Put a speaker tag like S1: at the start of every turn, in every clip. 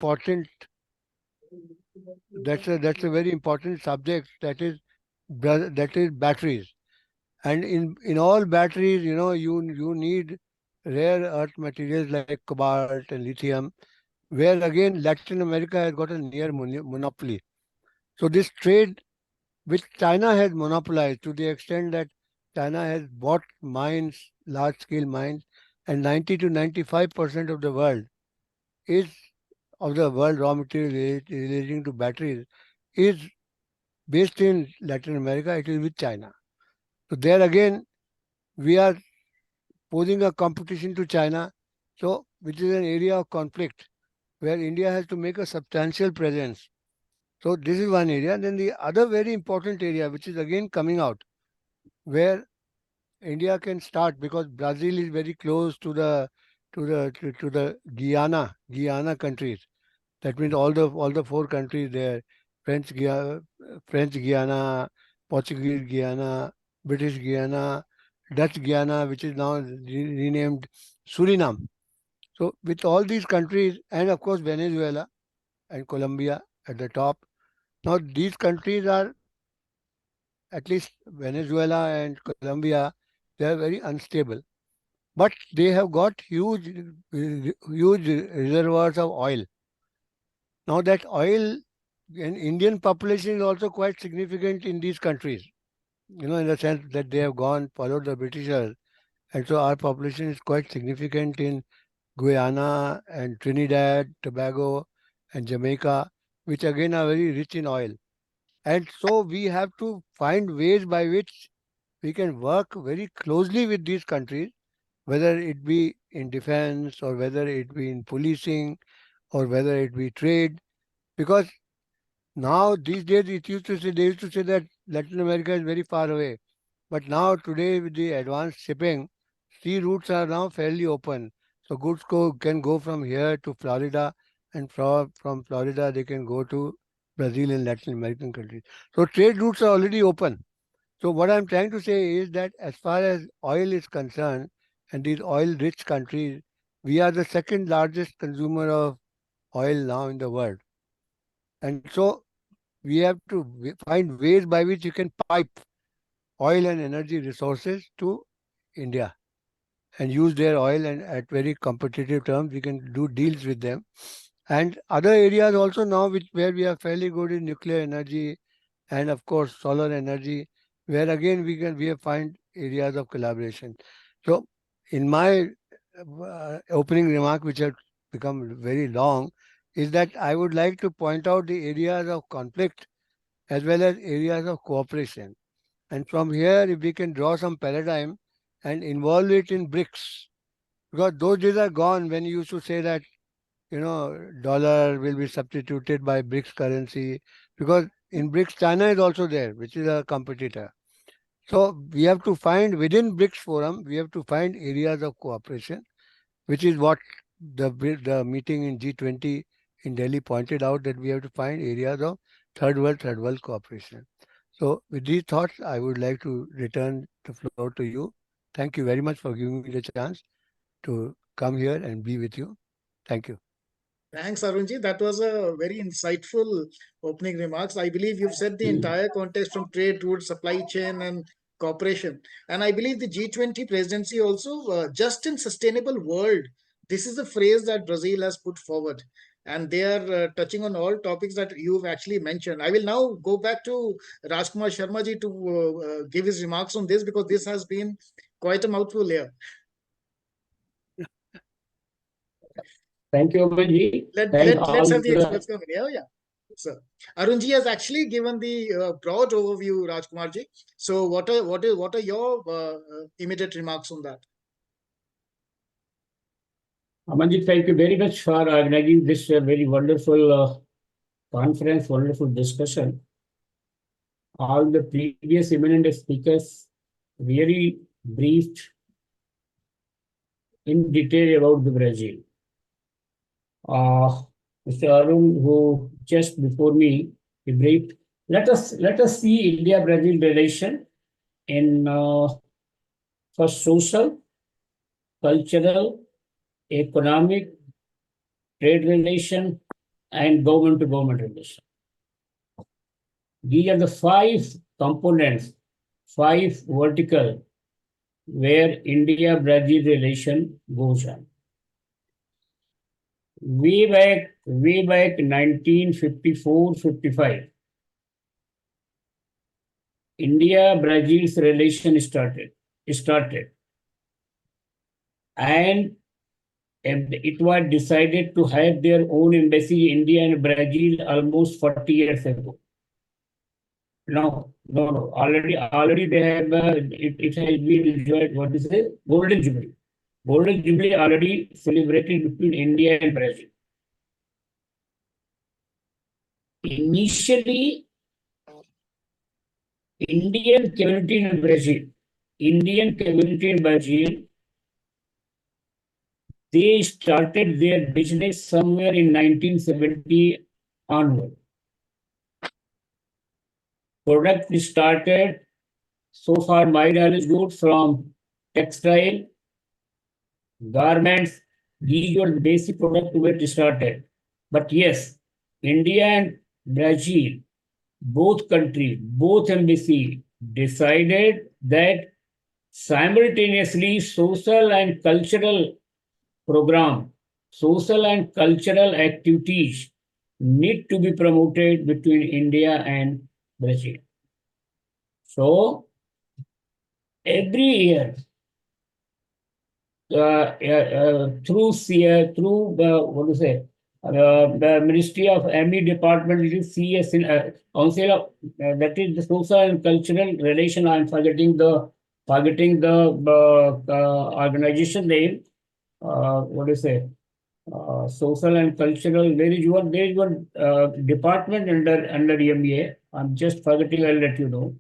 S1: important. That's a very important subject. That is batteries. And in all batteries, you need rare earth materials like cobalt and lithium, where again Latin America has got a near monopoly. So this trade, which China has monopolized to the extent that China has bought mines, large scale mines, and 90 to 95% is of the world raw material relating to batteries is based in Latin America. It is with China. So there again, we are posing a competition to China, so which is an area of conflict where India has to make a substantial presence. So this is one area. Then the other very important area, which is again coming out, where India can start because Brazil is very close to the Guyana countries. That means all the four countries there: French Guyana, French Guiana, Portuguese Guiana, British Guiana, Dutch Guiana, which is now renamed Suriname. So with all these countries, and of course Venezuela and Colombia at the top. Now these countries are, at least Venezuela and Colombia, they are very unstable. But they have got huge reservoirs of oil. Now that oil and Indian population is also quite significant in these countries. In the sense that they have followed the Britishers, and so our population is quite significant in Guyana and Trinidad, Tobago, and Jamaica, which again are very rich in oil. And so we have to find ways by which we can work very closely with these countries, whether it be in defense or whether it be in policing or whether it be trade. Because now these days they used to say that Latin America is very far away. But now today with the advanced shipping, sea routes are now fairly open. So goods can go from here to Florida, and from Florida they can go to Brazil and Latin American countries. So trade routes are already open. So what I'm trying to say is that as far as oil is concerned, and these oil-rich countries, we are the second largest consumer of oil now in the world. And so we have to find ways by which you can pipe oil and energy resources to India and use their oil, and at very competitive terms we can do deals with them. And other areas also now where we are fairly good in nuclear energy and of course solar energy, where again we have find areas of collaboration. So in my opening remark, which have become very long, is that I would like to point out the areas of conflict as well as areas of cooperation. And from here, if we can draw some paradigm and involve it in BRICS, because those days are gone when you used to say that, dollar will be substituted by BRICS currency, because in BRICS, China is also there, which is a competitor. So we have to find within BRICS forum, we have to find areas of cooperation, which is what the meeting in G20 in Delhi pointed out, that we have to find areas of third world cooperation. So with these thoughts, I would like to return the floor to you. Thank you very much for giving me the chance to come here and be with you. Thank you.
S2: Thanks, Arunji. That was a very insightful opening remarks. I believe you've set the entire context from trade routes, supply chain, and cooperation. And I believe the G20 presidency also, just in sustainable world, this is the phrase that Brazil has put forward. And they are touching on all topics that you've actually mentioned. I will now go back to Rajkumar Sharma ji to give his remarks on this, because this has been quite a mouthful here.
S3: Thank you, Amanji.
S2: Let's have the experts come in. Yeah. Sir, Arunji has actually given the broad overview, Rajkumarji. So, what are your immediate remarks on that?
S3: Amanji, thank you very much for organizing this very wonderful conference, wonderful discussion. All the previous eminent speakers really briefed in detail about the Brazil. Mr. Arun, who just before me, he briefed. Let us see India-Brazil relation in for social, cultural, economic, trade relation, and government-to-government relation. These are the 5 components, 5 vertical, where India-Brazil relation goes on. Way back 1954-55, India-Brazil's relation started. And it was decided to have their own embassy in India and Brazil almost 40 years ago. No. Already they have, it has been enjoyed, what is it? Golden Jubilee. Golden Jubilee already celebrated between India and Brazil. Initially, Indian community in Brazil, they started their business somewhere in 1970 onward. Product started, so far my knowledge good, from textile, garments. These were the basic products where it started. But yes, India and Brazil, both countries, both embassy decided that simultaneously social and cultural program, social and cultural activities need to be promoted between India and Brazil. So every year, through the Ministry of ME Department, it is CS Council of that is the Social and Cultural Relation. I am forgetting the organization name. Social and Cultural. There is one department under EMEA. I'm just forgetting. I'll let you know.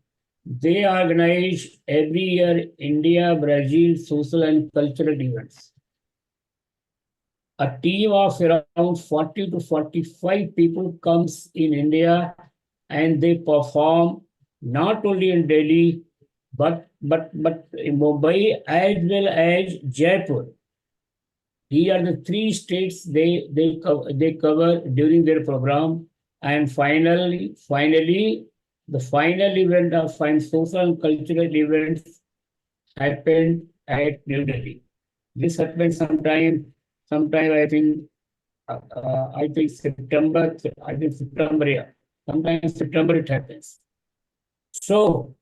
S3: They organize every year India-Brazil social and cultural events. A team of around 40 to 45 people comes in India and they perform not only in Delhi, but in Mumbai as well as Jaipur. These are the 3 states they cover during their program. And finally, the final event of social and cultural events happened at New Delhi. This happened sometime I think September. Yeah. Sometime September it happens. So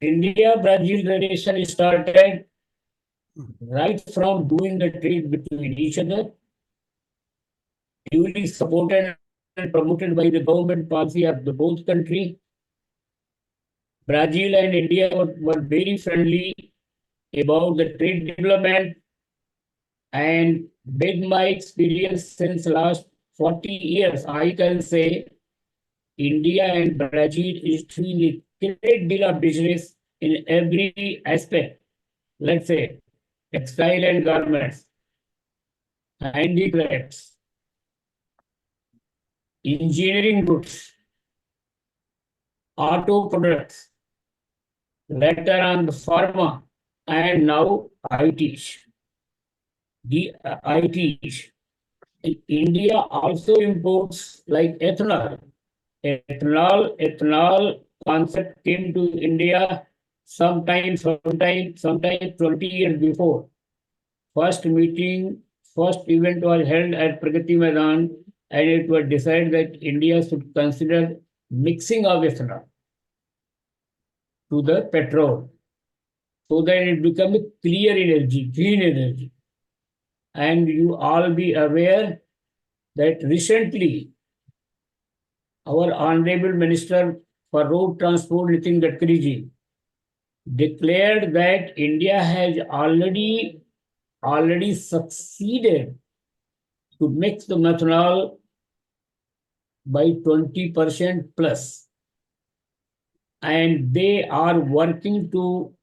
S3: India-Brazil relation started right from doing the trade between each other, duly supported and promoted by the government policy of the both country. Brazil and India were very friendly about the trade development, and with my experience since last 40 years, I can say India and Brazil is doing a great deal of business in every aspect. Let's say textile and garments, handicrafts, engineering goods, auto products, later on the pharma, and now ITs. The ITs. India also imports like ethanol. Ethanol concept came to India sometime 20 years before. First event was held at Pragati Maidan, and it was decided that India should consider mixing of ethanol to the petrol, so that it becomes a clear energy, green energy. And you all be aware that recently our Honorable Minister for Road Transport, Nitin Gadkari ji, declared that India has already succeeded to mix the methanol by 20% plus. And they are working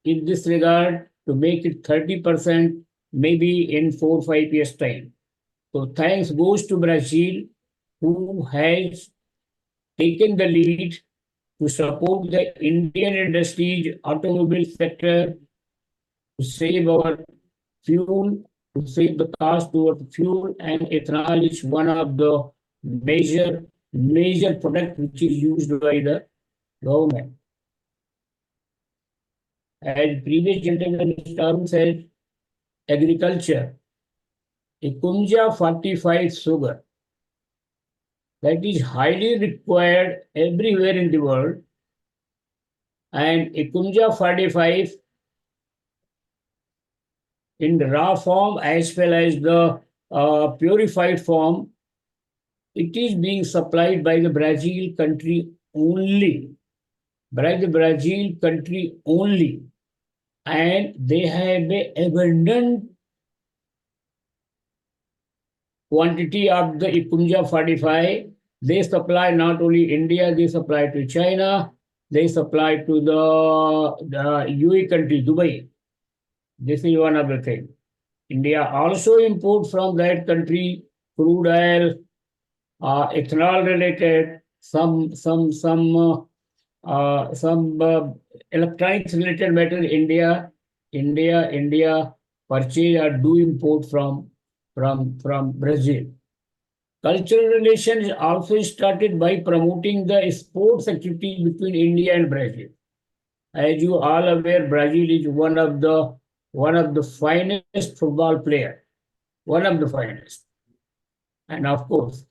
S3: in this regard to make it 30%, maybe in 4 or 5 years' time. So thanks goes to Brazil, who has taken the lead to support the Indian industry's automobile sector, to save our fuel, to save the cost toward fuel, and ethanol is one of the major product which is used by the government. As previous gentleman Mr. said, agriculture, Ekunja 45 sugar, that is highly required everywhere in the world. And Ekunja 45 in the raw form as well as the purified form, it is being supplied by the Brazil country only. By the Brazil country only. And they have an abundant quantity of the Ekunja 45. They supply not only India, they supply to China, they supply to the UAE country, Dubai. This is one of the things. India also imports from that country crude oil, ethanol related, some electronics related matter. India purchase or do import from Brazil. Cultural relations also started by promoting the sports activity between India and Brazil. As you all aware, Brazil is one of the finest football player, one of the finest. And of course,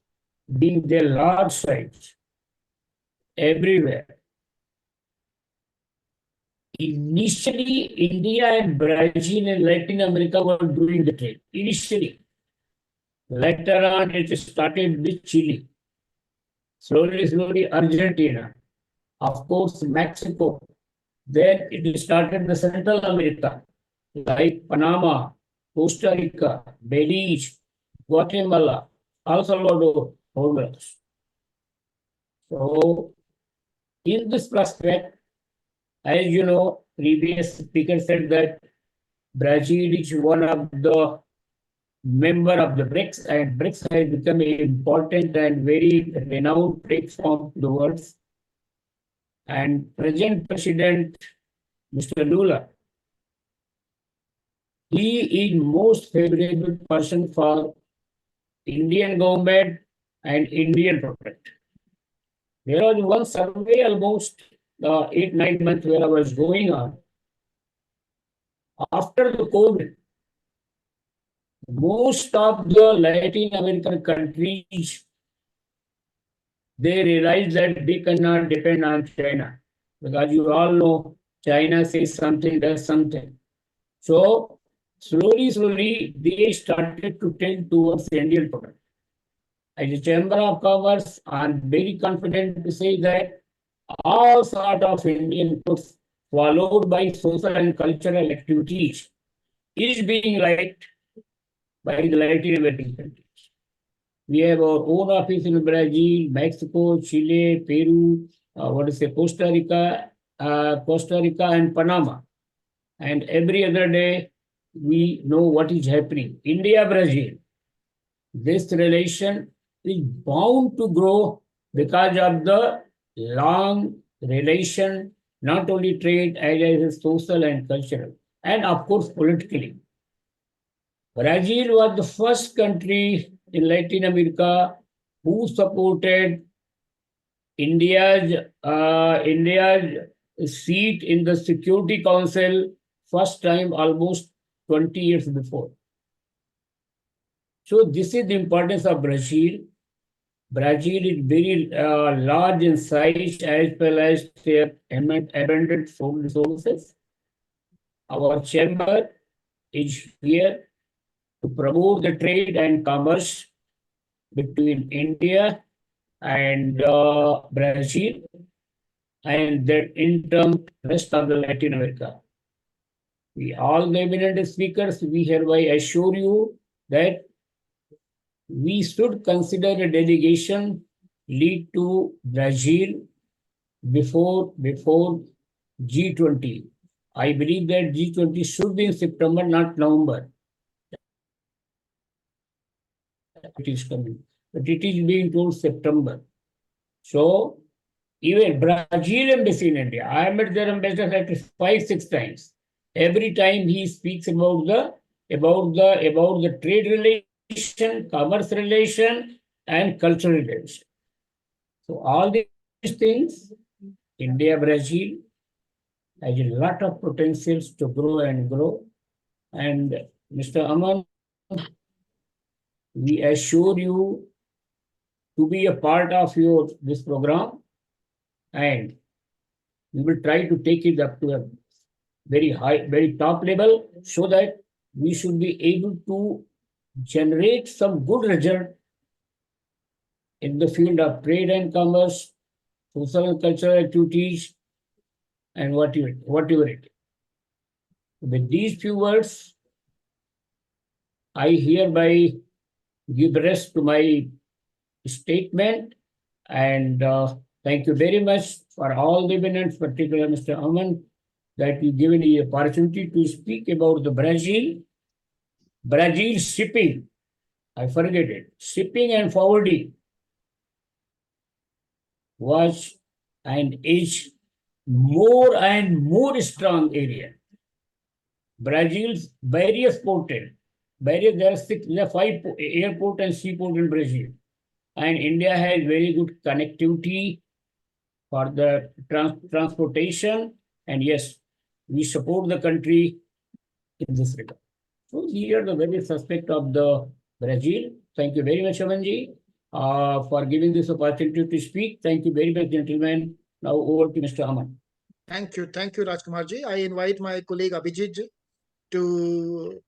S3: being their large size everywhere. Initially, India and Brazil and Latin America were doing the trade. Initially. Later on, it started with Chile. Slowly, Argentina. Of course, Mexico. Then it started the Central America, like Panama, Costa Rica, Belize, Guatemala, El Salvador, Honduras. So, in this prospect, as you know, previous speaker said that Brazil is one of the member of the BRICS, and BRICS has become an important and very renowned platform to the world. And present President, Mr. Lula, he is most favorable person for Indian government and Indian product. There was one survey almost 8-9 months where I was going on. After the COVID, most of the Latin American countries, they realize that they cannot depend on China. Because you all know, China says something, does something. So, slowly, they started to tend towards the Indian product. As a Chamber of Commerce, I'm very confident to say that all sort of Indian goods followed by social and cultural activities is being liked by the Latin American countries. We have our own office in Brazil, Mexico, Chile, Peru, Costa Rica, and Panama. And every other day, we know what is happening. India, Brazil. This relation is bound to grow because of the long relation, not only trade, as social and cultural, and of course, politically. Brazil was the first country in Latin America who supported India's seat in the Security Council first time almost 20 years before. So this is the importance of Brazil. Brazil is very large in size as well as their abundant food resources. Our chamber is here to promote the trade and commerce between India and Brazil, and that in turn rest of the Latin America. We all the eminent speakers, we hereby assure you that we should consider a delegation lead to Brazil before G20. I believe that G20 should be in September, not November. It is coming, but it is being told September. So, even Brazil embassy in India, I met their ambassador at 5-6 times. Every time he speaks about the trade relation, commerce relation, and cultural relations. So all these things, India, Brazil has a lot of potentials to grow and grow. And Mr. Aman, we assure you to be a part of this program, and we will try to take it up to a very high, very top level, so that we should be able to generate some good result in the field of trade and commerce, social and cultural activities, and whatever it is. With these few words, I hereby give rest to my statement, and thank you very much for all the eminence, particularly Mr. Aman, that you given me the opportunity to speak about the Brazil shipping. I forget it. Shipping and forwarding was and is more and more strong area. Brazil's various there are 5 airport and seaport in Brazil. And India has very good connectivity for the transportation. And yes, we support the country in this regard. So these are the various aspects of the Brazil. Thank you very much, Amanji, for giving this opportunity to speak. Thank you very much, gentlemen. Now over to Mr. Aman.
S2: Thank you, Rajkumarji. I invite my colleague Abhijit to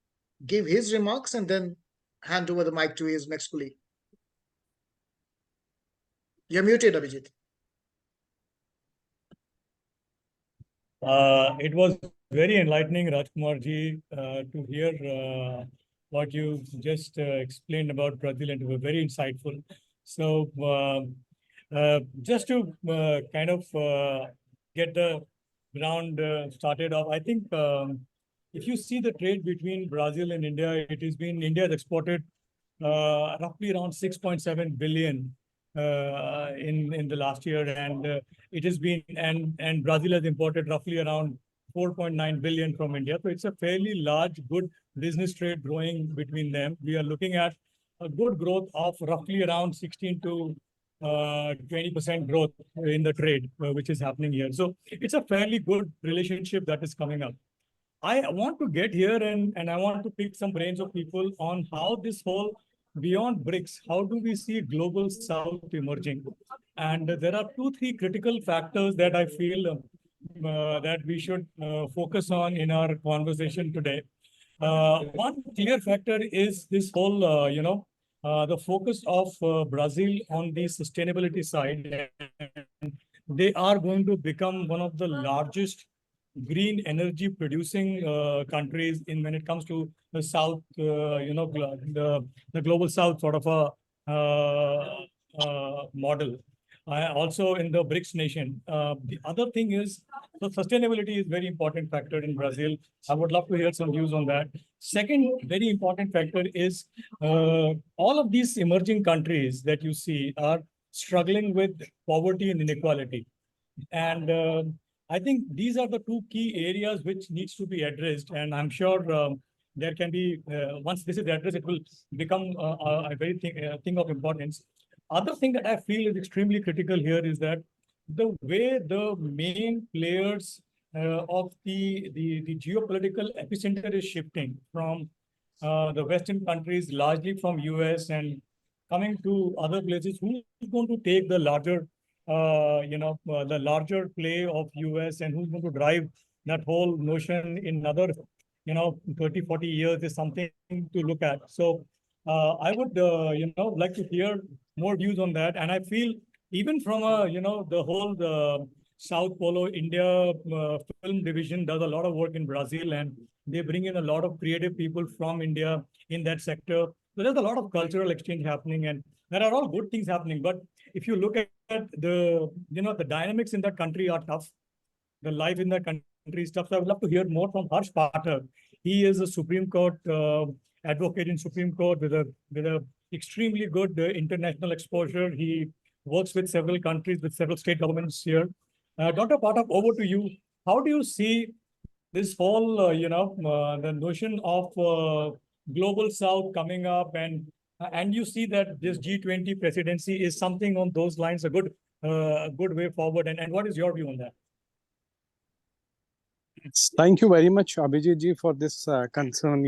S2: give his remarks and then hand over the mic to his next colleague. You're muted, Abhijit.
S4: It was very enlightening, Rajkumarji, to hear what you just explained about Brazil, and it was very insightful. So just to kind of get the ground started off, I think if you see the trade between Brazil and India, India has exported roughly around 6.7 billion in the last year, and it has been, and Brazil has imported roughly around 4.9 billion from India. So it's a fairly large, good business trade growing between them. We are looking at a good growth of roughly around 16 to 20% growth in the trade, which is happening here. So it's a fairly good relationship that is coming up. I want to get here and I want to pick some brains of people on how this whole beyond BRICS, how do we see global South emerging? And there are 2-3 critical factors that I feel that we should focus on in our conversation today. One clear factor is this whole, the focus of Brazil on the sustainability side. They are going to become one of the largest green energy producing countries when it comes to the South, the global South sort of a model. Also in the BRICS nation. The other thing is, so sustainability is very important factor in Brazil. I would love to hear some views on that. Second very important factor is all of these emerging countries that you see are struggling with poverty and inequality. And I think these are the 2 key areas which needs to be addressed. And I'm sure there can be, once this is addressed, it will become a very thing of importance. Other thing that I feel is extremely critical here is that the way the main players of the geopolitical epicenter is shifting from the Western countries, largely from US, and coming to other places, who is going to take the larger, the larger play of US, and who's going to drive that whole notion in another, 30, 40 years is something to look at. So I would, like to hear more views on that. And I feel even from the whole South Polo India film division does a lot of work in Brazil, and they bring in a lot of creative people from India in that sector. So there's a lot of cultural exchange happening, and there are all good things happening. But if you look at the, the dynamics in that country are tough. The life in that country is tough. So I would love to hear more from Harsh Pathak. He is a Supreme Court advocate in Supreme Court with a extremely good international exposure. He works with several countries, with several state governments here. Dr. Pathak, over to you. How do you see this whole, the notion of global South coming up, and And you see that this G20 presidency is something on those lines, a good way forward. And what is your view on that?
S5: Thank you very much, Abhijit ji, for this concern.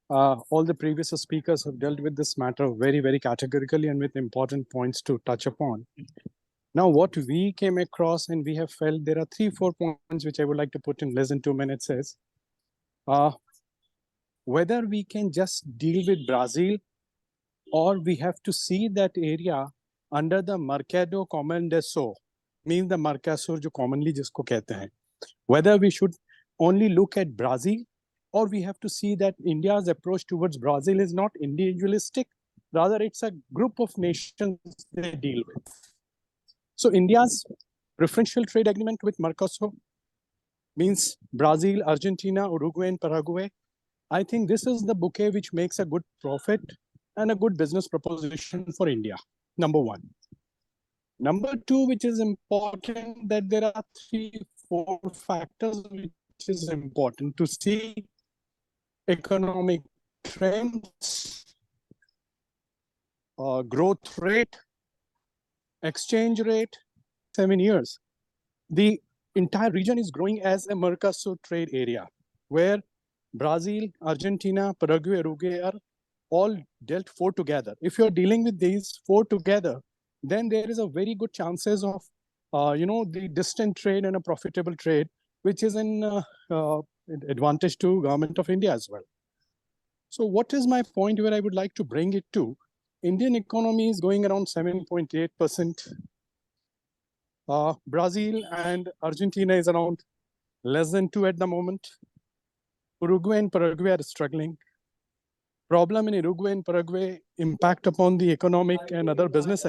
S5: All the previous speakers have dealt with this matter very, very categorically and with important points to touch upon. Now, what we came across and we have felt, there are 3-4 points which I would like to put in less than 2 minutes is whether we can just deal with Brazil or we have to see that area under the Mercado Comum de So, means the Mercosur जो commonly जिसको कहते हैं. Whether we should only look at Brazil or we have to see that India's approach towards Brazil is not individualistic, rather it's a group of nations they deal with. So India's preferential trade agreement with Mercosur means Brazil, Argentina, Uruguay and Paraguay. I think this is the bouquet which makes a good profit and a good business proposition for India, number one. Number two, which is important, that there are 3-4 factors which is important to see: economic trends, growth rate, exchange rate. 7 years, the entire region is growing as a Mercosur trade area, where Brazil, Argentina, Paraguay, Uruguay are all dealt 4 together. If you're dealing with these 4 together, then there is a very good chances of, the distant trade and a profitable trade, which is an advantage to government of India as well. So what is my point where I would like to bring it to? Indian economy is going around 7.8%. Brazil and Argentina is around less than 2 at the moment. Uruguay and Paraguay are struggling. Problem in Uruguay and Paraguay impact upon the economic and other business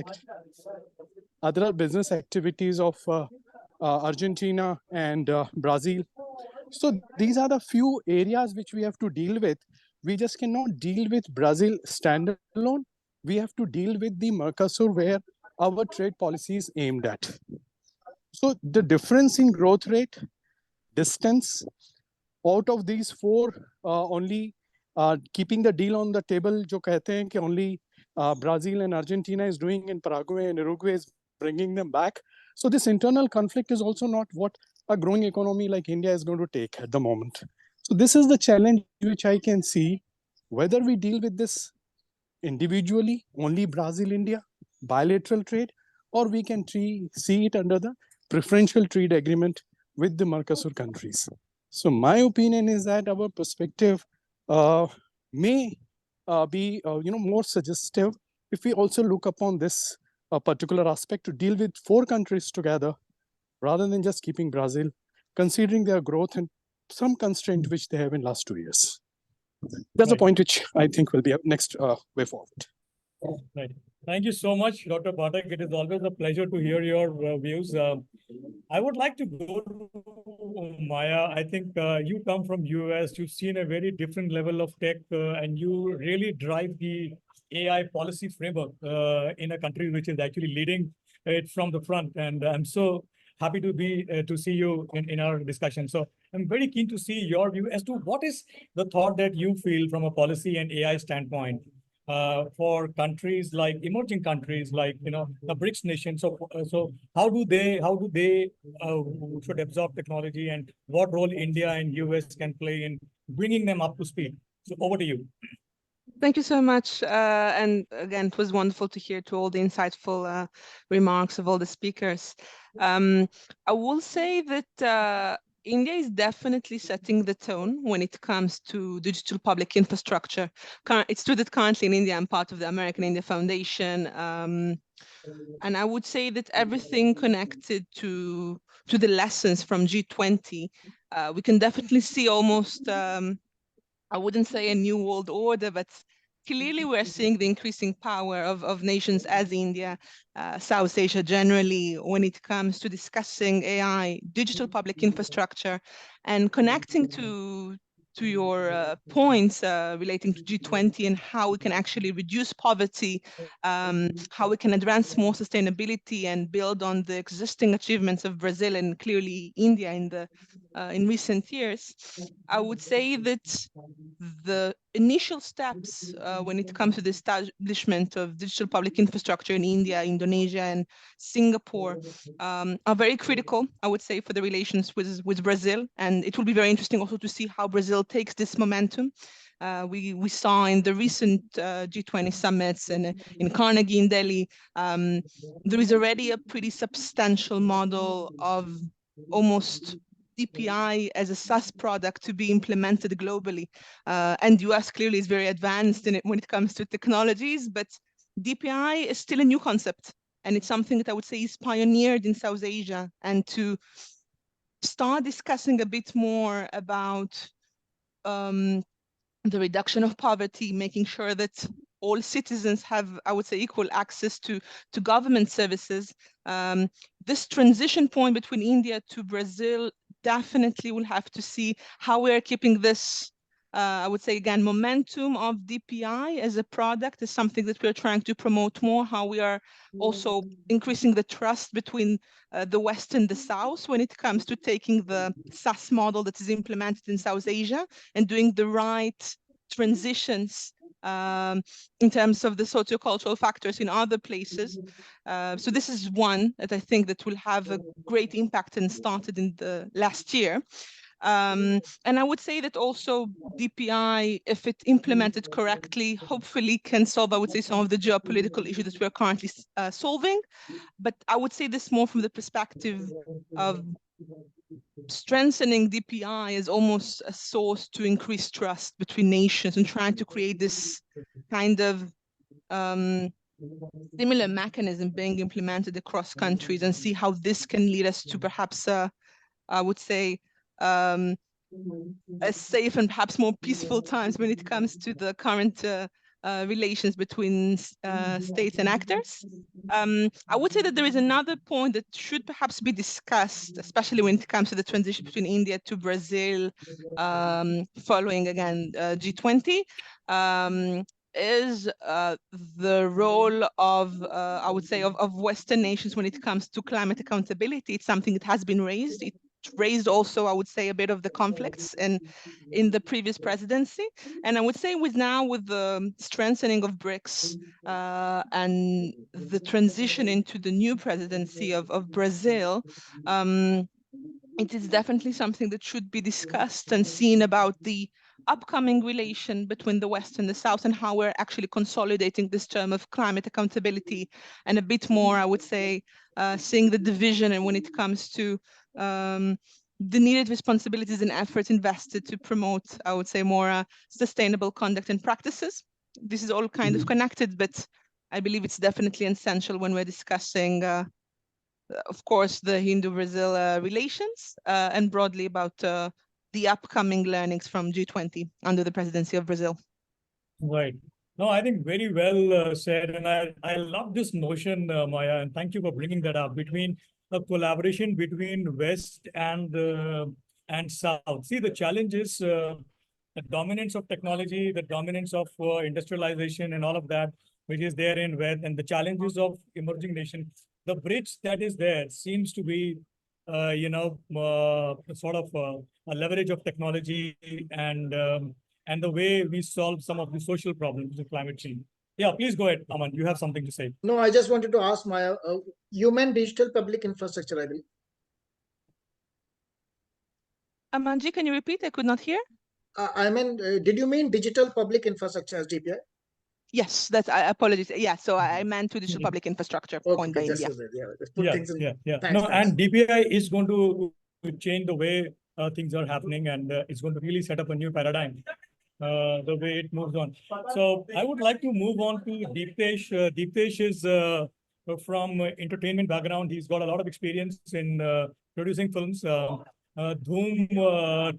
S5: activities of Argentina and Brazil. So these are the few areas which we have to deal with. We just cannot deal with Brazil standalone. We have to deal with the Mercosur where our trade policy is aimed at. So the difference in growth rate, distance, out of these 4, only keeping the deal on the table, jo kehte hain ki only Brazil and Argentina is doing, and Paraguay and Uruguay is bringing them back. So this internal conflict is also not what a growing economy like India is going to take at the moment. So this is the challenge which I can see, whether we deal with this individually, only Brazil, India, bilateral trade, or we can see it under the preferential trade agreement with the Mercosur countries. So my opinion is that our perspective may be more suggestive if we also look upon this particular aspect to deal with 4 countries together, rather than just keeping Brazil, considering their growth and some constraint which they have in last 2 years. That's a point which I think will be up next way forward.
S4: Right. Thank you so much, Dr. Pathak. It is always a pleasure to hear your views. I would like to go to Maya. I think you come from US. You've seen a very different level of tech, and you really drive the AI policy framework in a country which is actually leading it from the front. And I'm so happy to see you in our discussion. So I'm very keen to see your view as to what is the thought that you feel from a policy and AI standpoint for countries like emerging countries like the BRICS nations. So how do they should absorb technology, and what role India and US can play in bringing them up to speed? So over to you.
S6: Thank you so much. And again, it was wonderful to hear to all the insightful remarks of all the speakers. I will say that India is definitely setting the tone when it comes to digital public infrastructure. It's true that currently in India, I'm part of the American India Foundation. And I would say that everything connected to the lessons from G20, we can definitely see almost, I wouldn't say a new world order, but clearly we're seeing the increasing power of nations as India, South Asia generally, when it comes to discussing AI, digital public infrastructure, and connecting to your points relating to G20 and how we can actually reduce poverty, how we can advance more sustainability and build on the existing achievements of Brazil and clearly India in the in recent years, I would say that the initial steps when it comes to the establishment of digital public infrastructure in India, Indonesia, and Singapore are very critical, I would say, for the relations with Brazil. And it will be very interesting also to see how Brazil takes this momentum. We saw in the recent G20 summits and in Carnegie in Delhi, there is already a pretty substantial model of almost DPI as a SaaS product to be implemented globally. And US clearly is very advanced in it when it comes to technologies, but DPI is still a new concept. And it's something that I would say is pioneered in South Asia. And to start discussing a bit more about the reduction of poverty, making sure that all citizens have, I would say, equal access to government services. This transition point between India to Brazil definitely will have to see how we're keeping this, I would say, again, momentum of DPI as a product is something that we're trying to promote more, how we are also increasing the trust between the West and the South when it comes to taking the SaaS model that is implemented in South Asia and doing the right transitions in terms of the sociocultural factors in other places. So this is one that I think that will have a great impact and started in the last year. And I would say that also DPI, if it implemented correctly, hopefully can solve, I would say, some of the geopolitical issues that we're currently solving. But I would say this more from the perspective of strengthening DPI as almost a source to increase trust between nations and trying to create this kind of similar mechanism being implemented across countries and see how this can lead us to perhaps, I would say, a safe and perhaps more peaceful times when it comes to the current relations between states and actors. I would say that there is another point that should perhaps be discussed, especially when it comes to the transition between India to Brazil, following again G20, is the role of, I would say, of Western nations when it comes to climate accountability. It's something that has been raised. It raised also, I would say, a bit of the conflicts in the previous presidency. And I would say with the strengthening of BRICS and the transition into the new presidency of Brazil, it is definitely something that should be discussed and seen about the upcoming relation between the West and the South and how we're actually consolidating this term of climate accountability and a bit more, I would say, seeing the division and when it comes to the needed responsibilities and efforts invested to promote, I would say, more sustainable conduct and practices. This is all kind of connected, but I believe it's definitely essential when we're discussing, of course, the Hindu-Brazil relations and broadly about the upcoming learnings from G20 under the presidency of Brazil.
S4: Right. No, I think very well said. And I love this notion, Maya, and thank you for bringing that up, between a collaboration between West and South. See, the challenge is the dominance of technology, the dominance of industrialization and all of that, which is there in West, and the challenges of emerging nations. The bridge that is there seems to be, sort of a leverage of technology and the way we solve some of the social problems of climate change. Yeah, please go ahead, Aman. You have something to say.
S2: No, I just wanted to ask Maya, you meant digital public infrastructure, I believe.
S6: Amanji, can you repeat? I could not hear.
S2: I meant, did you mean digital public infrastructure as DPI?
S6: Yes, that's, I apologize. Yeah, so I meant to digital public infrastructure coined by India.
S2: Let's put things in.
S4: Yeah.
S2: Thanks,
S4: No,
S2: thanks.
S4: and DPI is going to change the way things are happening, and it's going to really set up a new paradigm, the way it moves on. So I would like to move on to Deeptesh. Deeptesh is from entertainment background. He's got a lot of experience in producing films. Dhoom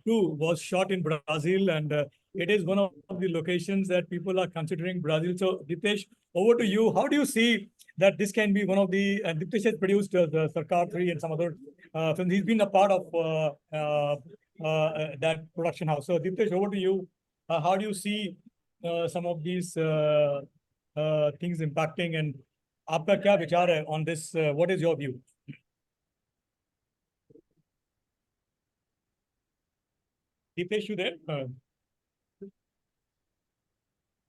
S4: 2 was shot in Brazil, and it is one of the locations that people are considering Brazil. So Deeptesh, over to you. How do you see that this can be one of the, and Deeptesh has produced the Sarkar 3 and some other films. He's been a part of that production house. So Deeptesh, over to you. How do you see some of these things impacting, and aapka kya vichar hai on this? What is your view? Deepesh, you there?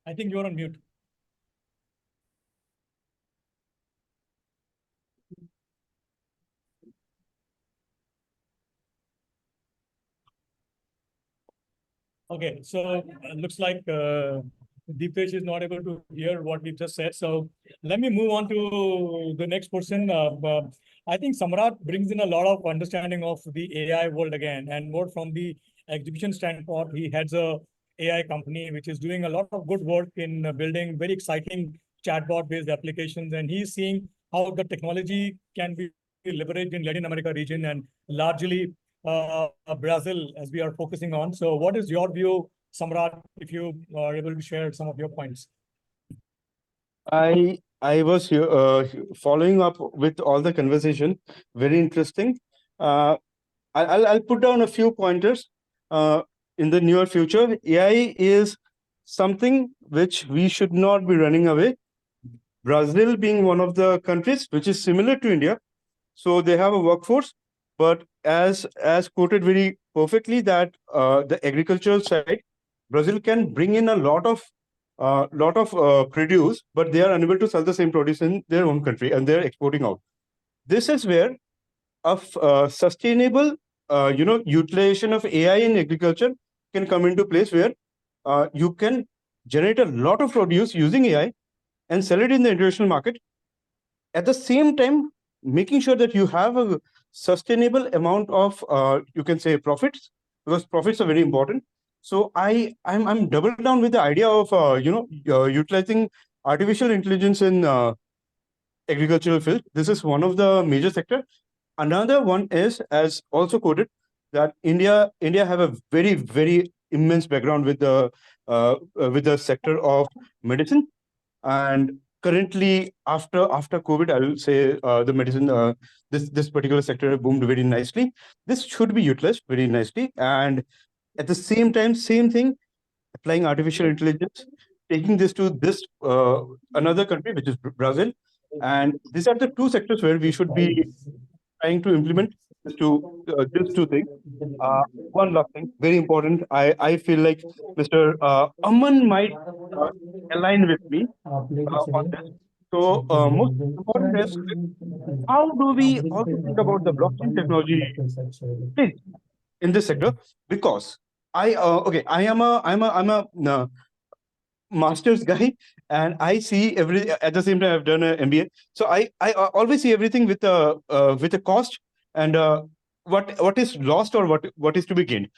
S4: I think you're on mute. Okay, so looks like Deepesh is not able to hear what we just said. So let me move on to the next person. I think Samrat brings in a lot of understanding of the AI world again, and more from the exhibition standpoint. He heads a AI company which is doing a lot of good work in building very exciting chatbot-based applications, and he's seeing how the technology can be leveraged in Latin America region and largely Brazil, as we are focusing on. So what is your view, Samrat, if you are able to share some of your points?
S7: I was here following up with all the conversation. Very interesting. I'll put down a few pointers. In the near future, AI is something which we should not be running away. Brazil being one of the countries which is similar to India, so they have a workforce, but as quoted very perfectly that the agricultural side, Brazil can bring in a lot of produce, but they are unable to sell the same produce in their own country, and they're exporting out. This is where a sustainable, utilization of AI in agriculture can come into place, where you can generate a lot of produce using AI and sell it in the international market. At the same time, making sure that you have a sustainable amount of, you can say, profits, because profits are very important. So I'm double down with the idea of utilizing artificial intelligence in agricultural field. This is one of the major sector. Another one is, as also quoted, that India have a very immense background with the sector of medicine, and currently after COVID, I will say the medicine, this particular sector boomed very nicely. This should be utilized very nicely, and at the same time, same thing, applying artificial intelligence, taking this to this another country, which is Brazil, and these are the two sectors where we should be trying to implement these two things. One last thing, very important. I feel like Mr. Aman might align with me on this. So most important is, how do we also think about the blockchain technology in this sector? Because I am a master's guy, and I see at the same time I've done an MBA. So I always see everything with a cost, and what is lost or what is to be gained.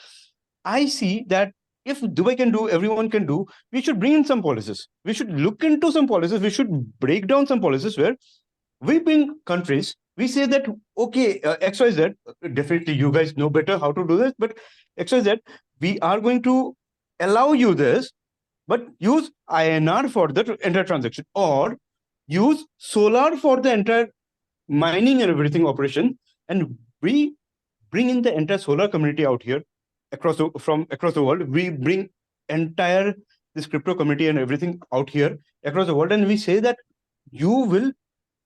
S7: I see that if Dubai can do, everyone can do. We should bring in some policies. We should look into some policies. We should break down some policies where we bring countries. We say that, okay, XYZ, definitely you guys know better how to do this, but XYZ, we are going to allow you this, but use INR for the entire transaction, or use solar for the entire mining and everything operation, and we bring in the entire solar community out here from across the world. We bring entire this crypto community and everything out here across the world, and we say that you will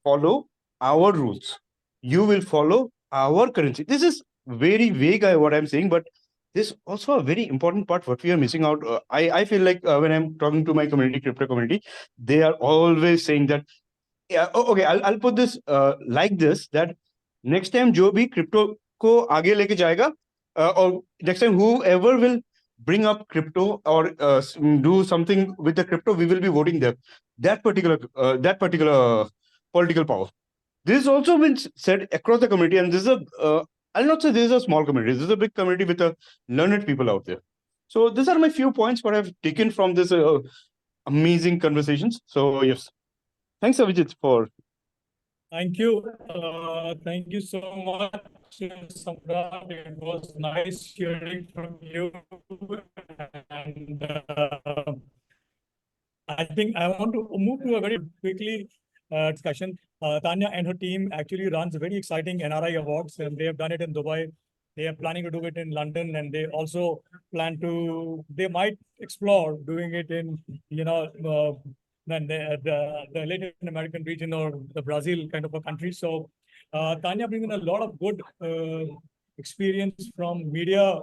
S7: follow our rules, you will follow our currency. This is very vague, what I'm saying, but this also a very important part what we are missing out. I feel like when I'm talking to my community, crypto community, they are always saying that, yeah, okay, I'll put this like this, that next time jo bhi crypto ko aage leke jayega, or next time whoever will bring up crypto or do something with the crypto, we will be voting them. That particular political power. This has also been said across the community, and this is I'll not say this is a small community. This is a big community with learned people out there. So these are my few points what I've taken from this amazing conversations. So yes, thanks Abhijit for.
S4: Thank you. Thank you so much, Samrat. It was nice hearing from you. And I think I want to move to a very quickly discussion. Tanya and her team actually runs very exciting NRI awards, and they have done it in Dubai. They are planning to do it in London, and they also they might explore doing it in, the Latin American region or the Brazil kind of a country. So Tanya brings in a lot of good experience from media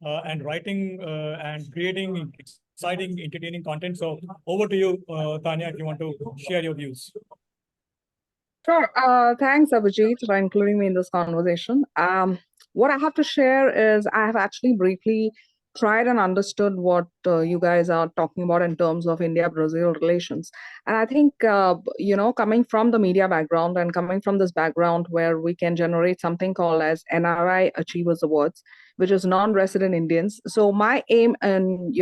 S4: and writing and creating exciting, entertaining content. So over to you, Tanya, if you want to share your views.
S8: Sure. Thanks, Abhijit, for including me in this conversation. What I have to share is I have actually briefly tried and understood what you guys are talking about in terms of India-Brazil relations. And I think, coming from the media background and coming from this background where we can generate something called as NRI Achievers Awards, which is non-resident Indians. So my aim and,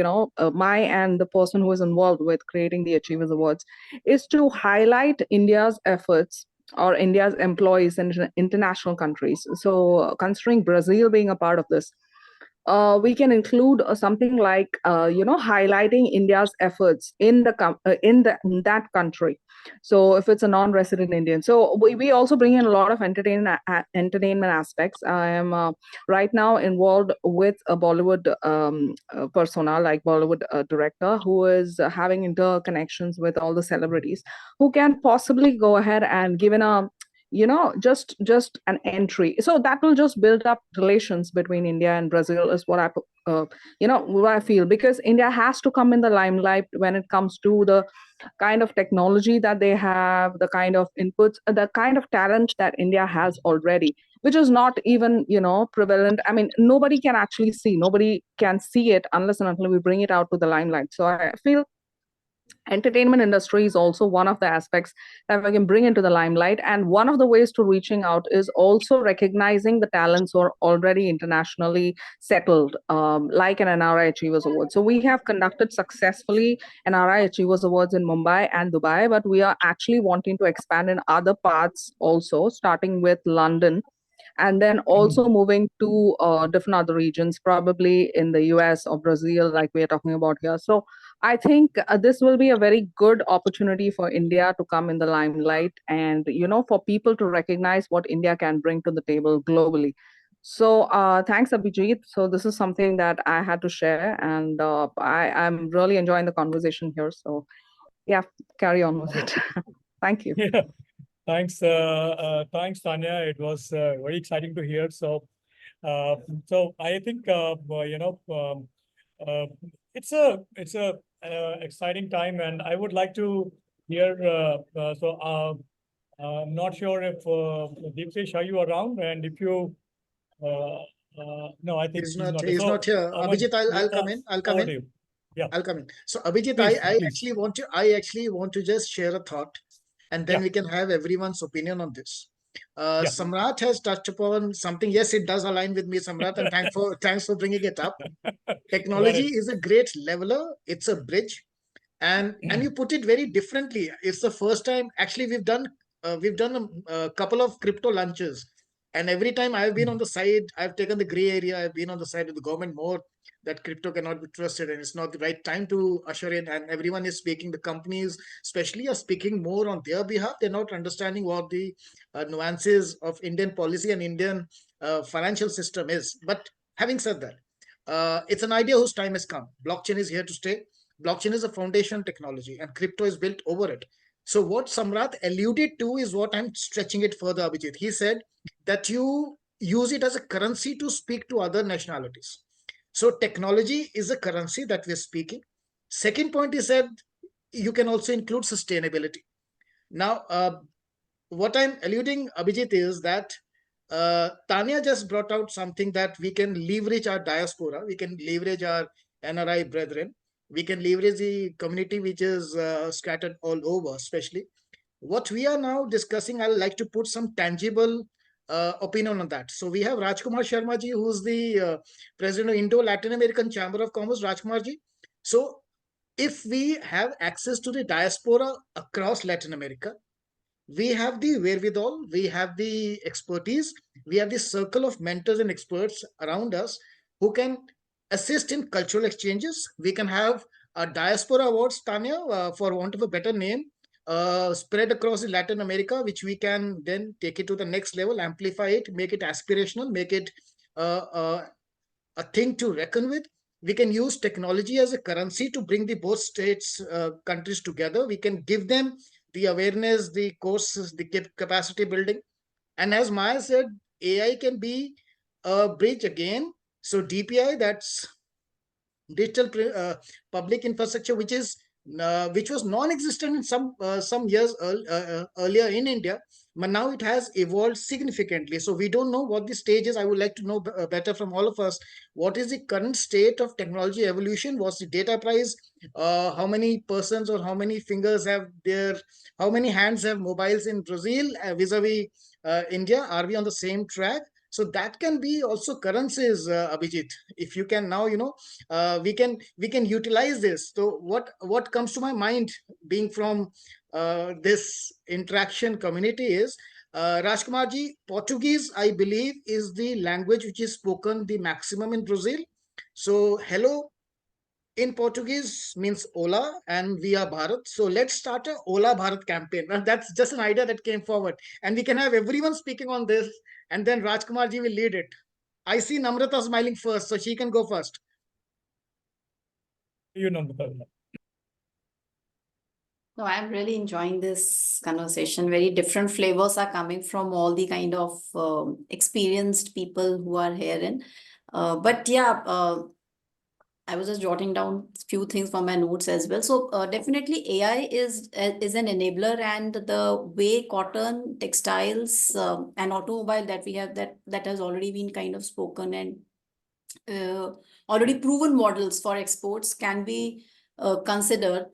S8: my and the person who is involved with creating the Achievers Awards is to highlight India's efforts or India's employees in international countries. So considering Brazil being a part of this, we can include something like highlighting India's efforts in that country. So if it's a non-resident Indian, so we also bring in a lot of entertainment aspects. I am right now involved with a Bollywood persona, like Bollywood director, who is having interconnections with all the celebrities who can possibly go ahead and given a just an entry, so that will just build up relations between India and Brazil is what I feel, because India has to come in the limelight when it comes to the kind of technology that they have, the kind of inputs, the kind of talent that India has already, which is not even prevalent. I mean, nobody can see it unless and until we bring it out to the limelight. So I feel entertainment industry is also one of the aspects that we can bring into the limelight, and one of the ways to reaching out is also recognizing the talents who are already internationally settled, like an NRI Achievers Award. So we have conducted successfully NRI Achievers Awards in Mumbai and Dubai, but we are actually wanting to expand in other parts also, starting with London, and then also moving to different other regions, probably in the US or Brazil, like we are talking about here. So I think this will be a very good opportunity for India to come in the limelight and, for people to recognize what India can bring to the table globally. So thanks, Abhijit. So this is something that I had to share, and I'm really enjoying the conversation here. So yeah, carry on with it. Thank you.
S4: Yeah. Thanks, Tanya. It was very exciting to hear. So I think it's a exciting time, and I would like to hear. I'm not sure if Deepsesh, are you around? And if you, no, I think
S2: He's not here.
S4: Aman,
S2: Abhijit, I'll come in. I'll come
S4: over
S2: in.
S4: to you. Yeah.
S2: I'll come in. So Abhijit,
S4: Please,
S2: I
S4: please.
S2: actually want to just share a thought, and then
S4: Yeah.
S2: we can have everyone's opinion on this.
S4: Yeah.
S2: Samrat has touched upon something. Yes, it does align with me, Samrat, and thanks for bringing it up. Technology is a great leveler. It's a bridge, and you put it very differently. It's the first time actually we've done a couple of crypto launches, and every time I've been on the side, I've taken the gray area. I've been on the side of the government more that crypto cannot be trusted and it's not the right time to usher in. And everyone is speaking. The companies, especially, are speaking more on their behalf. They're not understanding what the nuances of Indian policy and Indian financial system is. But having said that, it's an idea whose time has come. Blockchain is here to stay. Blockchain is a foundation technology, and crypto is built over it. So what Samrat alluded to is what I'm stretching it further, Abhijit. He said that you use it as a currency to speak to other nationalities. So technology is a currency that we're speaking. Second point is that you can also include sustainability. Now, what I'm alluding, Abhijit, is that Tanya just brought out something that we can leverage our diaspora, we can leverage our NRI brethren, we can leverage the community which is scattered all over, especially. What we are now discussing, I'd like to put some tangible opinion on that. So we have Rajkumar Sharma ji, who's the president of Indo-Latin American Chamber of Commerce, Rajkumar ji. So if we have access to the diaspora across Latin America, we have the wherewithal, we have the expertise, we have the circle of mentors and experts around us who can assist in cultural exchanges. We can have a diaspora awards, Tanya, for want of a better name, spread across Latin America, which we can then take it to the next level, amplify it, make it aspirational, make it a thing to reckon with. We can use technology as a currency to bring the both states, countries together. We can give them the awareness, the courses, the capacity building. And as Maya said, AI can be a bridge again So DPI, that's digital public infrastructure, which was non-existent in some years earlier in India, but now it has evolved significantly. So we don't know what the stage is. I would like to know better from all of us. What is the current state of technology evolution? What's the data price? How many persons or how many fingers have how many hands have mobiles in Brazil vis-a-vis India? Are we on the same track? So that can be also currencies, Abhijit. If you can now, we can utilize this. So what comes to my mind, being from this interaction community, is Rajkumarji, Portuguese, I believe, is the language which is spoken the maximum in Brazil. So hello in Portuguese means Ola, and we are Bharat. So let's start a Ola Bharat campaign. And that's just an idea that came forward, and we can have everyone speaking on this, and then Rajkumarji will lead it. I see Namrata smiling first, so she can go first.
S4: You know, Namrata.
S9: No, I'm really enjoying this conversation. Very different flavors are coming from all the kind of experienced people who are herein. But yeah, I was just jotting down a few things from my notes as well. So definitely AI is an enabler, and the way cotton, textiles, and automobile that we have, that has already been kind of spoken, and already proven models for exports can be considered.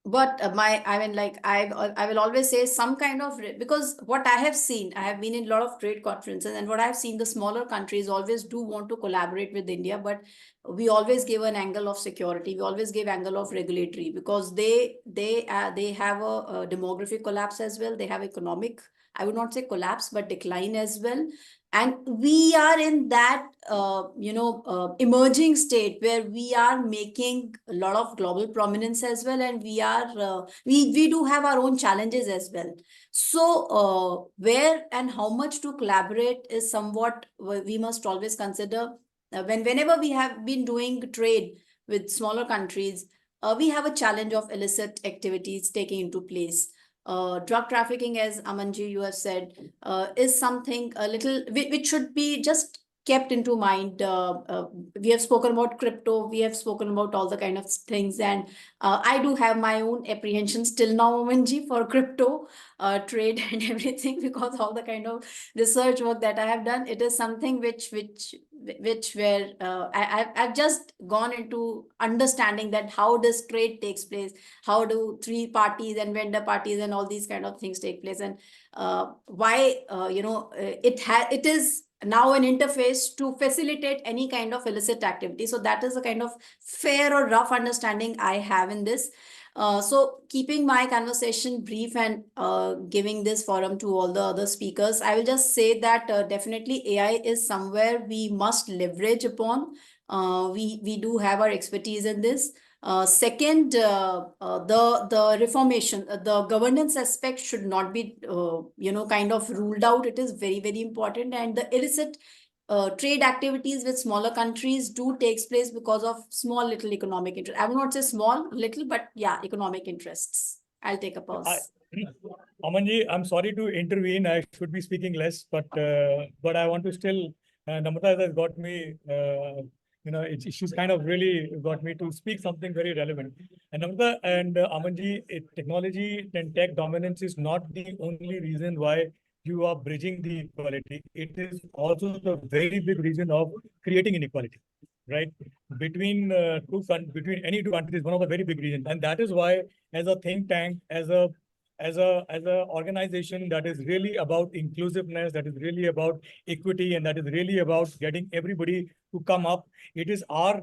S9: But I will always say some kind of, because what I have seen, I have been in a lot of trade conferences, and what I've seen, the smaller countries always do want to collaborate with India, but we always give an angle of security. We always give angle of regulatory, because they have a demographic collapse as well. They have economic, I would not say collapse, but decline as well. And we are in that, emerging state where we are making a lot of global prominence as well. And we are, we do have our own challenges as well. So where and how much to collaborate is somewhat we must always consider. Whenever we have been doing trade with smaller countries, we have a challenge of illicit activities taking into place. Drug trafficking, as Amanji, you have said, is something a little which should be just kept into mind. We have spoken about crypto, we have spoken about all the kind of things, and I do have my own apprehensions till now, Amanji, for crypto trade and everything, because of all the kind of research work that I have done. It is something which where I've just gone into understanding that how this trade takes place, how do three parties and vendor parties and all these kind of things take place, and why it is now an interface to facilitate any kind of illicit activity. So that is a kind of fair or rough understanding I have in this. So keeping my conversation brief and giving this forum to all the other speakers, I will just say that definitely AI is somewhere we must leverage upon. We do have our expertise in this. Second, the reformation, the governance aspect should not be, kind of ruled out. It is very, very important. And the illicit trade activities with smaller countries do takes place because of small little economic interest. I will not say small, little, but yeah, economic interests. I'll take a pause.
S4: Amanji, I'm sorry to intervene. I should be speaking less, but I want to still, Namrata has got me, she's kind of really got me to speak something very relevant. And Namrata and Amanji, technology and tech dominance is not the only reason why you are bridging the inequality. It is also the very big reason of creating inequality, right? Between any two countries, one of the very big reasons. And that is why, as a think tank, as a organization that is really about inclusiveness, that is really about equity, and that is really about getting everybody to come up, it is our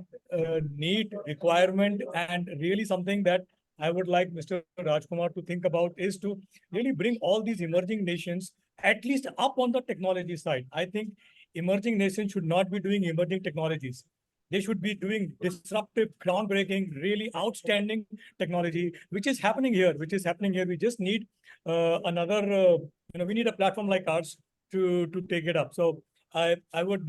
S4: need, requirement, and really something that I would like Mr. Rajkumar to think about, is to really bring all these emerging nations at least up on the technology side. I think emerging nations should not be doing emerging technologies. They should be doing disruptive, groundbreaking, really outstanding technology, which is happening here. We just need another, we need a platform like ours to take it up. So I would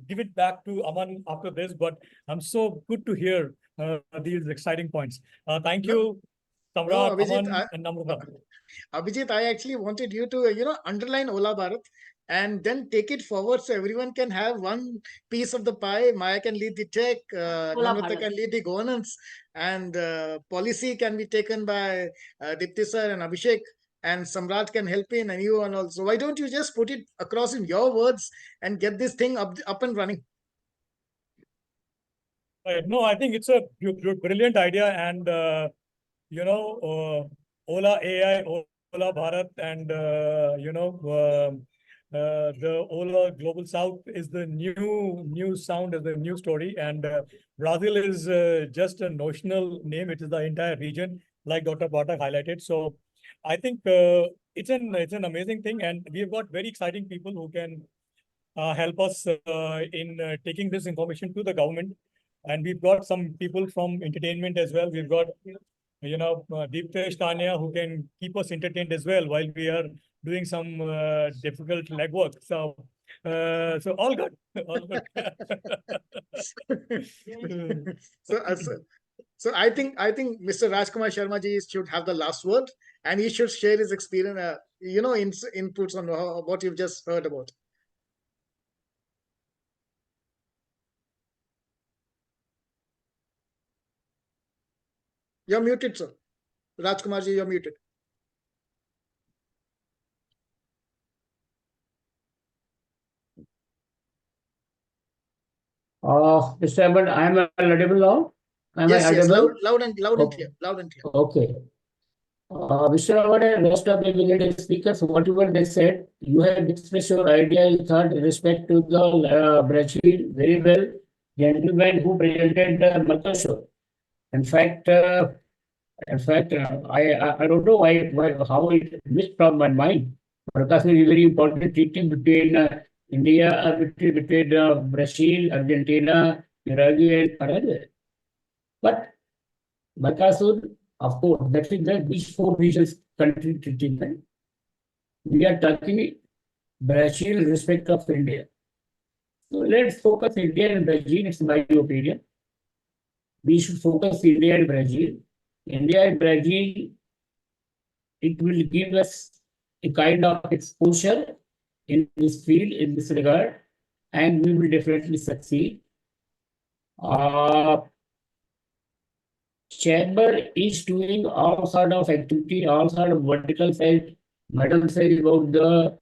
S4: give it back to Aman after this, but I'm so good to hear these exciting points. Thank you. Samrat,
S2: Abhijit,
S4: Aman, and Namrata.
S2: Abhijit, I actually wanted you to, underline Ola Bharat and then take it forward so everyone can have one piece of the pie. Maya can lead the tech,
S9: Ola
S2: Namrata
S9: Bharat.
S2: can lead the governance, and policy can be taken by Dipti sir and Abhishek, and Samrat can help in, and you and also. Why don't you just put it across in your words and get this thing up and running?
S4: No, I think it's a brilliant idea, and Ola AI, Ola Bharat, and the Ola Global South is the new sound, is the new story, and Brazil is just a notional name. It is the entire region, like Dr. Pathak highlighted. So I think it's an amazing thing, and we've got very exciting people who can help us in taking this information to the government. And we've got some people from entertainment as well. We've got, Deeptesh Tanya, who can keep us entertained as well while we are doing some difficult legwork. So all good. All good.
S2: So I think Mr. Rajkumar Sharma ji should have the last word, and he should share his experience, inputs on what you've just heard about. You're muted, sir. Rajkumar ji, you're muted.
S3: Mr. Ahmed, I am audible now? Am I
S2: Yes,
S3: audible?
S2: loud and clear. Loud and clear.
S3: Okay. Mr. Ahmed and rest of the eminent speakers, whatever they said, you have expressed your idea, you thought, in respect to the Brazil very well. Gentleman who presented Mercosur. In fact, I don't know how it missed from my mind. Mercosur is very important treaty between India, between Brazil, Argentina, Uruguay, and Paraguay. But Mercosur, of course, that is these four regions country treatment. We are talking Brazil in respect of India. So let's focus India and Brazil, it's my opinion. We should focus India and Brazil. India and Brazil, it will give us a kind of exposure in this field, in this regard, and we will definitely succeed. Chamber is doing all sort of activity, all sort of vertical side. Madam said about the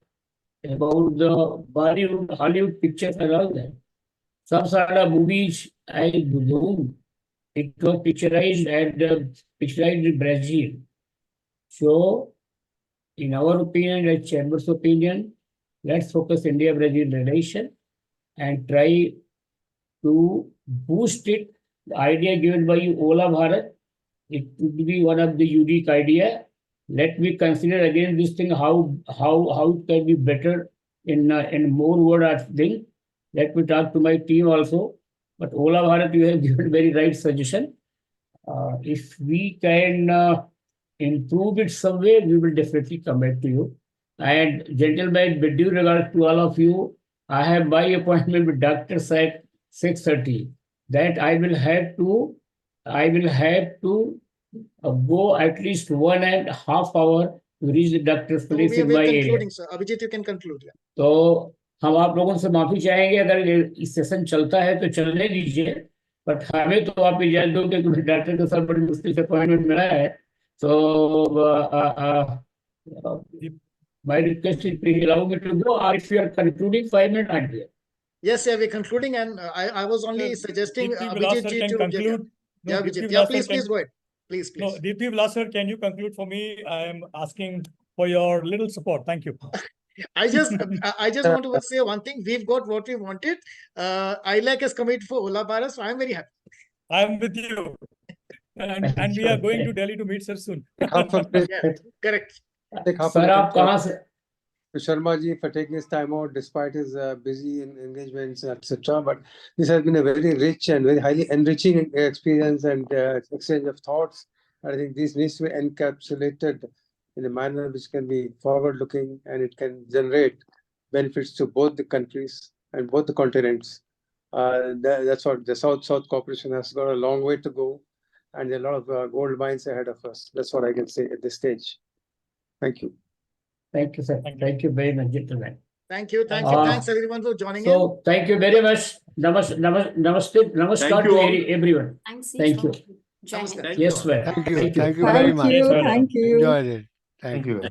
S3: Bollywood, Hollywood pictures and all that. Some sort of movies I do. It was picturized in Brazil. So, in our opinion, as Chamber's opinion, let's focus India-Brazil relation and try to boost it. The idea given by you, Ola Bharat, it would be one of the unique idea. Let me consider again this thing, how it can be better in more word thing. Let me talk to my team also. But Ola Bharat, you have given very right suggestion. If we can improve it some way, we will definitely come back to you. And gentlemen, with due regard to all of you, I have my appointment with Dr. Said 6:30. That I will have to go at least 1.5 hours to reach the doctor's
S2: So
S3: place
S2: we are
S3: in my area.
S2: concluding, sir. Abhijit, you can conclude. Yeah.
S3: तो हम आप लोगों से माफी चाहेंगे अगर इस session चलता है तो चलने दीजिए, बट हमें तो आप इजाजत दो क्योंकि डॉक्टर के साथ बड़ी मुश्किल से अपॉइंटमेंट मिला है. So my request is please allow me to go, or if you are concluding 5 minutes, I'm here.
S2: Yes, yeah, we're concluding, and I was only suggesting
S4: Deepti
S2: Abhijit
S4: Vilas
S2: ji
S4: can
S2: to
S4: conclude.
S2: Yeah,
S4: No,
S2: Abhijit.
S4: Deepti
S2: Yeah,
S4: Vilas
S2: please go ahead. Please.
S4: No, Deepti Vilas sir, can you conclude for me? I am asking for your little support. Thank you.
S2: I just want to say one thing. We've got what we wanted. ILAC has committed for Ola Bharat, so I'm very happy.
S4: I am with you. And we are going to Delhi to meet sir soon.
S2: Yeah, correct.
S3: Sir, आप कहाँ से?
S10: Sharma ji for taking his time out despite his busy engagements, etc. But this has been a very rich and very highly enriching experience and exchange of thoughts. I think this needs to be encapsulated in a manner which can be forward-looking and it can generate benefits to both the countries and both the continents. That's what the South-South cooperation has got a long way to go. and there are a lot of gold mines ahead of us. That's what I can say at this stage. Thank you.
S3: Thank you, sir.
S4: Thank you.
S3: Thank you very much, gentlemen.
S2: Thank you. Thank you.
S3: Uh,
S2: Thanks everyone for joining in.
S3: So thank you very much. Namaskar
S7: Thank
S3: to
S7: you.
S3: everyone.
S9: Thanks.
S3: Thank you.
S9: Jai Hind.
S2: Namaskar.
S3: Yes, well.
S1: Thank you.
S3: Thank you.
S1: Thank you very
S8: Thank
S1: much.
S8: you.
S4: Yes, sir.
S8: Thank you.
S1: Enjoyed it. Thank
S7: Thank
S1: you.
S7: you.